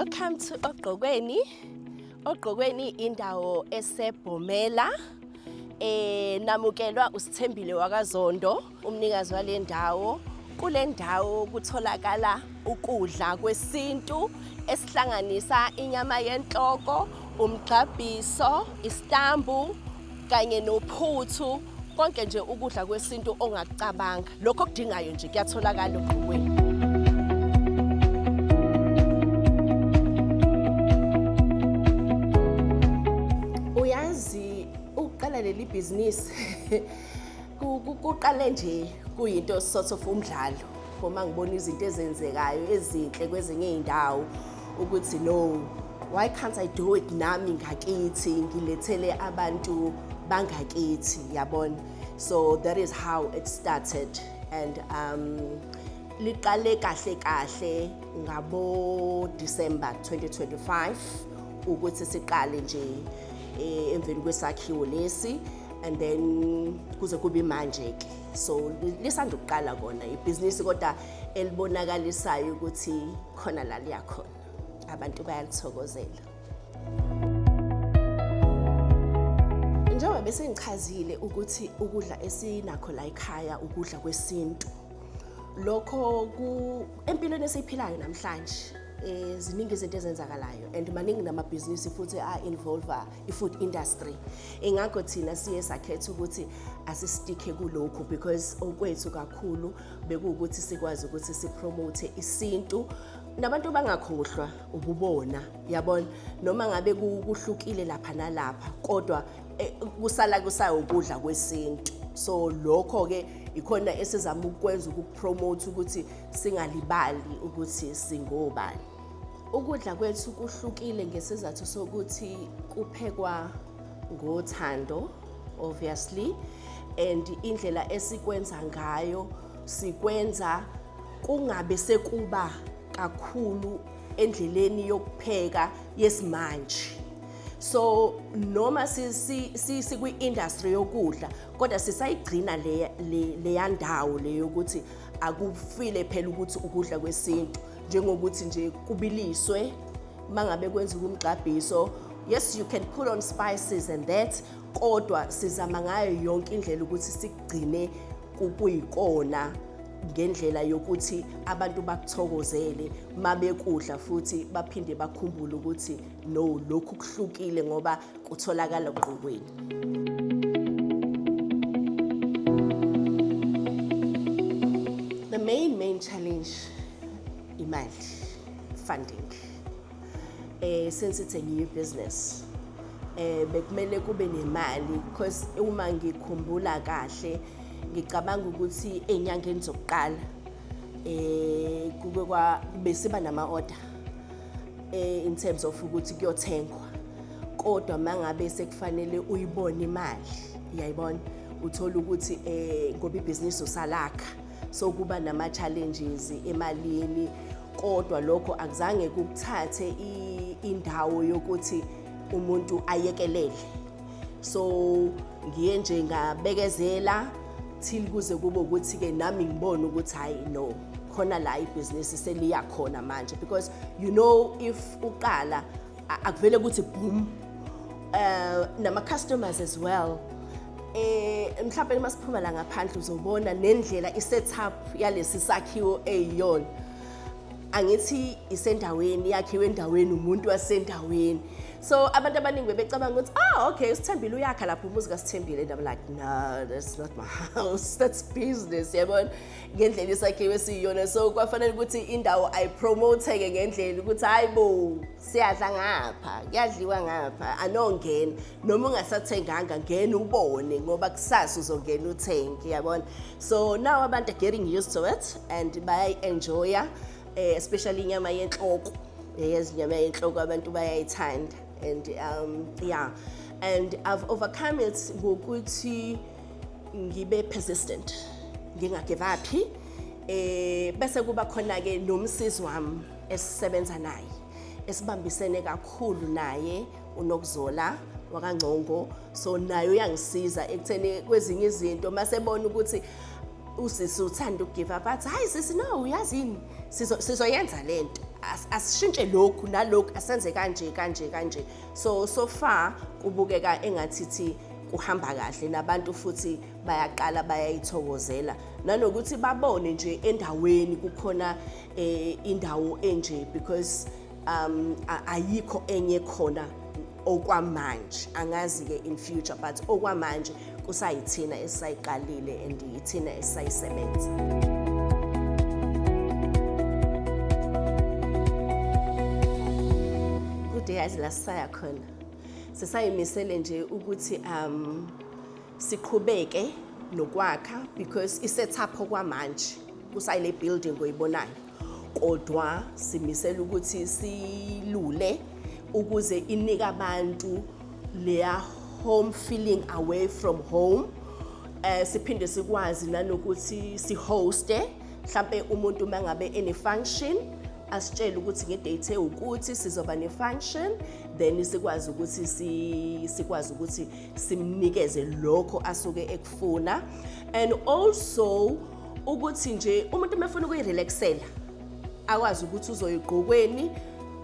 Welcome to Ogqokweni. Ogqokweni indawo eseBhomela. Namukelwa uSithembile wakaZondo, umnikazi wale ndawo. Kule ndawo kutholakala ukudla kwesintu esihlanganisa inyama yenhloko, umgqabhiso, istambu kanye nophuthu, konke nje ukudla kwesintu ongakucabanga. Lokho okudingayo nje kuyatholakala Ogqokweni. Uyazi uqala leli business kuqale nje kuyinto sort of umdlalo. Uma ngibona izinto ezenzekayo ezinhle kwezinye izindawo ukuthi no, why can't I do it nami ngakithi ngilethele abantu bangakithi, yabona? So that is how it started, and liqale kahle ngabo December 2025 ukuthi siqale nje emveni kwesakhiwo lesi, and then kuze kube manje ke. So lisanda ukuqala kona ibhizinisi kodwa elibonakalisayo ukuthi khona la liyakhona, abantu bayalithokozela. Njengoba bese ngichazile ukuthi ukudla esinakho la ekhaya ukudla kwesintu, lokho empilweni esiphilayo namhlanje ziningi izinto ezenzakalayo, and maningi namabhizinisi futhi involve i-food industry. Ingakho thina siye sakhetha ukuthi asistikhe kulokho, because okwethu kakhulu bekuwukuthi sikwazi ukuthi sipromote isintu nabantu bangakhohlwa ububona, yabona? Noma ngabe kuhlukile lapha nalapha, kodwa kusayo ukudla kwesintu. So lokho ke ikhona esizama ukwenza ukupromote ukuthi singalibali ukuthi singobani. Ukudla kwethu kuhlukile ngesizathu sokuthi kuphekwa ngothando, obviously, and indlela esikwenza ngayo sikwenza kungabe sekuba kakhulu endleleni yokupheka yesimanje. So noma sikwi-industry yokudla, kodwa sisayigcina leya ndawo leyo ukuthi akufile phela ukuthi ukudla kwesintu, njengokuthi nje kubiliswe mangabe kwenza umgqabhiso. Yes, you can put on spices and that, kodwa sizama ngayo yonke indlela ukuthi sigcine kuyikona ngendlela yokuthi abantu bakuthokozele mabekudla, futhi baphinde bakhumbule ukuthi no, lokhu kuhlukile ngoba kutholakala Ogqokweni. The main challenge imali, funding. Since it's a new business, bekumele kube nemali, because uma ngikhumbula kahle ngicabanga ukuthi enyangeni zokuqala besiba nama-order in terms of ukuthi kuyothengwa, kodwa mangabe sekufanele uyibone imali, uyayibona, uthola ukuthi ngoba ibhizinisi usalakha, so kuba nama-challenges emalini, kodwa lokho akuzange kukuthathe indawo yokuthi umuntu ayekelele. So ngiye nje ngabekezela till kuze kube ukuthi ke nami ngibone ukuthi hayi no, khona la ibhizinisi seliyakhona manje, because you know if uqala akuvele ukuthi boom, nama customers as well. Mhlawumbe masiphuma la ngaphandle uzobona nendlela i-setup yalesi sakhiwo eyiyona, angithi isendaweni, yakhiwe endaweni, umuntu wasendaweni. So abantu abaningi bebecabanga ukuthi okay, uSithembile uyakha lapho umuzi kaSithembile, and I'm like, no, that's not my house, that's business, yabona, ngendlela isakhiwe siyona. So kwafanele ukuthi indawo ayipromote-ke ngendlela ukuthi hayibo siyadla ngapha, kuyadliwa ngapha, anongena noma ungasathenganga ngena ubone ngoba kusasa uzongena uthenge, yabona? So now abantu are getting used to it and bayayi-enjoya, especially inyama yenhloko. Yes, inyama yenhloko abantu bayayithanda, and yeah, and I've overcome it ngokuthi ngibe persistent, ngingagive up. Bese kuba khona ke nomsisi wami esisebenza naye, esibambisene kakhulu naye, uNokzola wakaNgcongo. So naye uyangisiza ekutheni kwezinye izinto masebona ukuthi usisi uthanda ukugive up, athi hayi sisi no, uyazini sizoyenza lento, asishintshe lokhu nalokhu asenze kanje so far kubukeka engathithi kuhamba kahle nabantu futhi bayaqala bayayithokozela nanokuthi babone nje endaweni kukhona indawo enje because ayikho enye khona okwamanje angazi ke in future but okwamanje kusayithina esisayiqalile and yithina esisayisebenza. Yazi la saya khona sisayimisele nje ukuthi siqhubeke nokwakha because isetup okwamanje kusayile building oyibonayo kodwa simisela ukuthi silule ukuze inika abantu leya home feeling away from home siphinde sikwazi nanokuthi sihoste mhlambe umuntu mangabe ene function asitshela ukuthi ngedate ewukuthi sizoba ne-function then sikwazi ukuthi simnikeze lokho asuke ekufuna and also ukuthi nje umuntu mefuna ukuyirelaxela akwazi ukuthi uzoyigqokweni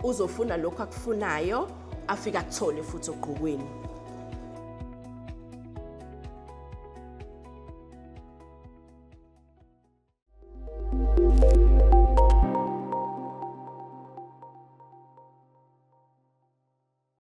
uzofuna lokho akufunayo afika akuthole futhi ogqokweni.